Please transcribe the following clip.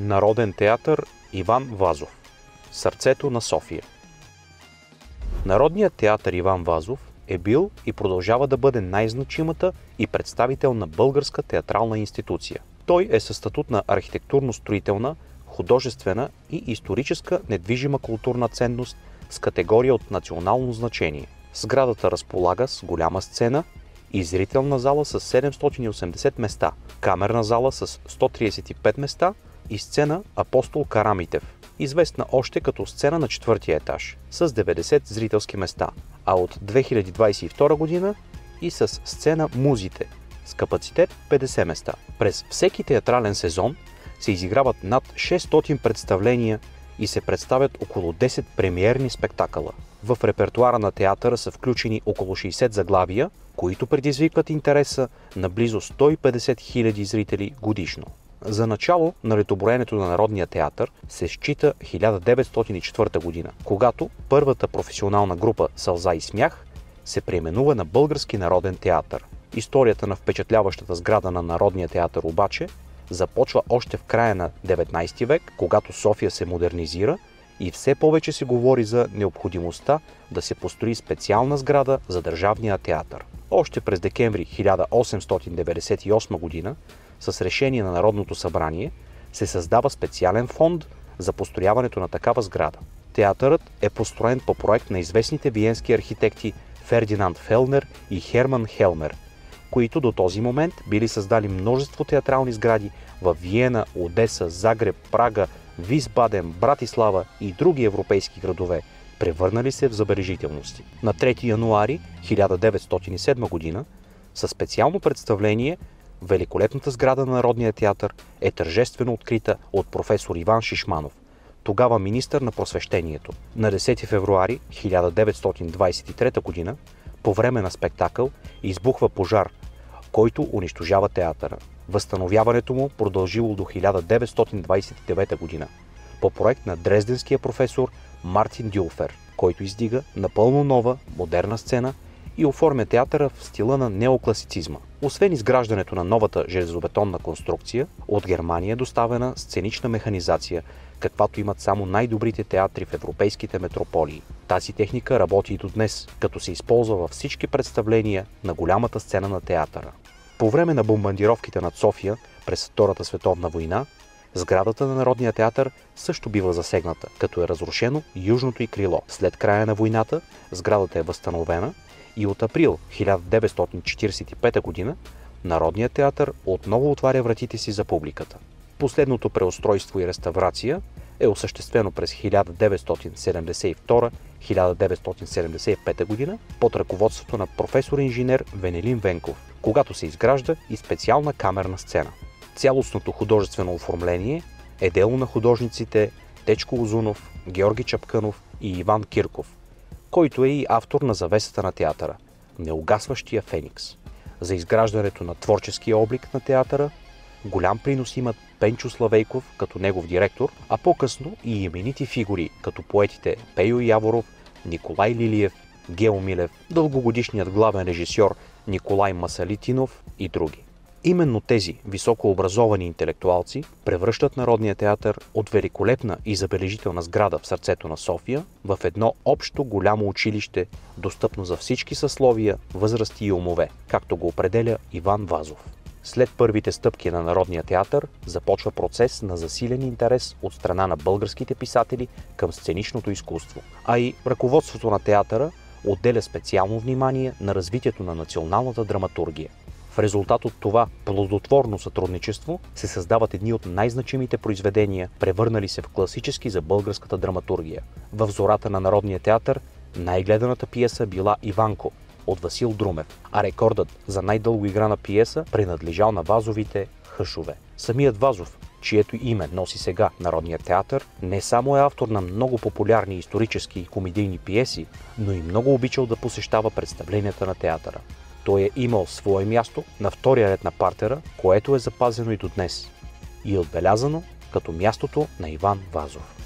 Народен театър Иван Вазов. Сърцето на София. Народният театър Иван Вазов е бил и продължава да бъде най-значимата и представителна българска театрална институция. Той е със статут на архитектурно-строителна, художествена и историческа недвижима културна ценност с категория от национално значение. Сградата разполага с голяма сцена и зрителна зала с 780 места, камерна зала с 135 места и сцена Апостол Карамитев, известна още като сцена на четвъртия етаж, с 90 зрителски места, а от 2022 година и с сцена Музите, с капацитет 50 места. През всеки театрален сезон се изиграват над 600 представления и се представят около 10 премиерни спектакъла. В репертуара на театъра са включени около 60 заглавия, които предизвикват интереса на близо 150 000 зрители годишно. За начало на летоброенето на Народния театър се счита 1904 година, когато първата професионална група Сълза и смях се преименува на Български народен театър. Историята на впечатляващата сграда на Народния театър обаче започва още в края на 19 век, когато София се модернизира и все повече се говори за необходимостта да се построи специална сграда за Държавния театър. Още през декември 1898 година с решение на Народното събрание се създава специален фонд за построяването на такава сграда. Театърът е построен по проект на известните виенски архитекти Фердинанд Фелнер и Херман Хелмер, които до този момент били създали множество театрални сгради в Виена, Одеса, Загреб, Прага, Висбаден, Братислава и други европейски градове, превърнали се в забележителности. На 3 януари 1907 година със специално представление великолепната сграда на Народния театър е тържествено открита от професор Иван Шишманов, тогава министър на просвещението. На 10 февруари 1923 година по време на спектакъл избухва пожар, който унищожава театъра. Възстановяването му продължило до 1929 година по проект на дрезденския професор Мартин Дюлфер, който издига напълно нова, модерна сцена и оформя театъра в стила на неокласицизма. Освен изграждането на новата железобетонна конструкция, от Германия е доставена сценична механизация, каквато имат само най-добрите театри в европейските метрополии. Тази техника работи и до днес, като се използва във всички представления на голямата сцена на театъра. По време на бомбардировките над София през Втората световна война, сградата на Народния театър също бива засегната, като е разрушено южното й крило. След края на войната сградата е възстановена и от април 1945 година Народният театър отново отваря вратите си за публиката. Последното преустройство и реставрация е осъществено през 1972-1975 година под ръководството на професор-инженер Венелин Венков, когато се изгражда и специална камерна сцена. Цялостното художествено оформление е дело на художниците Дечко Узунов, Георги Чапкънов и Иван Кирков, който е и автор на завесата на театъра – Неугасващия феникс. За изграждането на творческия облик на театъра голям принос имат Пенчо Славейков като негов директор, а по-късно и именити фигури като поетите Пейо Яворов, Николай Лилиев, Гео Милев, дългогодишният главен режисьор Николай Масалитинов и други. Именно тези високообразовани интелектуалци превръщат Народния театър от великолепна и забележителна сграда в сърцето на София в едно общо голямо училище, достъпно за всички съсловия, възрасти и умове, както го определя Иван Вазов. След първите стъпки на Народния театър започва процес на засилен интерес от страна на българските писатели към сценичното изкуство, а и ръководството на театъра отделя специално внимание на развитието на националната драматургия. В резултат от това плодотворно сътрудничество се създават едни от най-значимите произведения, превърнали се в класически за българската драматургия. В зората на Народния театър най-гледаната пиеса била Иванко от Васил Друмев, а рекордът за най-дълго играна пиеса принадлежал на Вазовите Хъшове. Самият Вазов, чието име носи сега Народният театър, не само е автор на много популярни исторически и комедийни пиеси, но и много обичал да посещава представленията на театъра. Той е имал свое място на втория ред на партера, което е запазено и до днес и е отбелязано като мястото на Иван Вазов.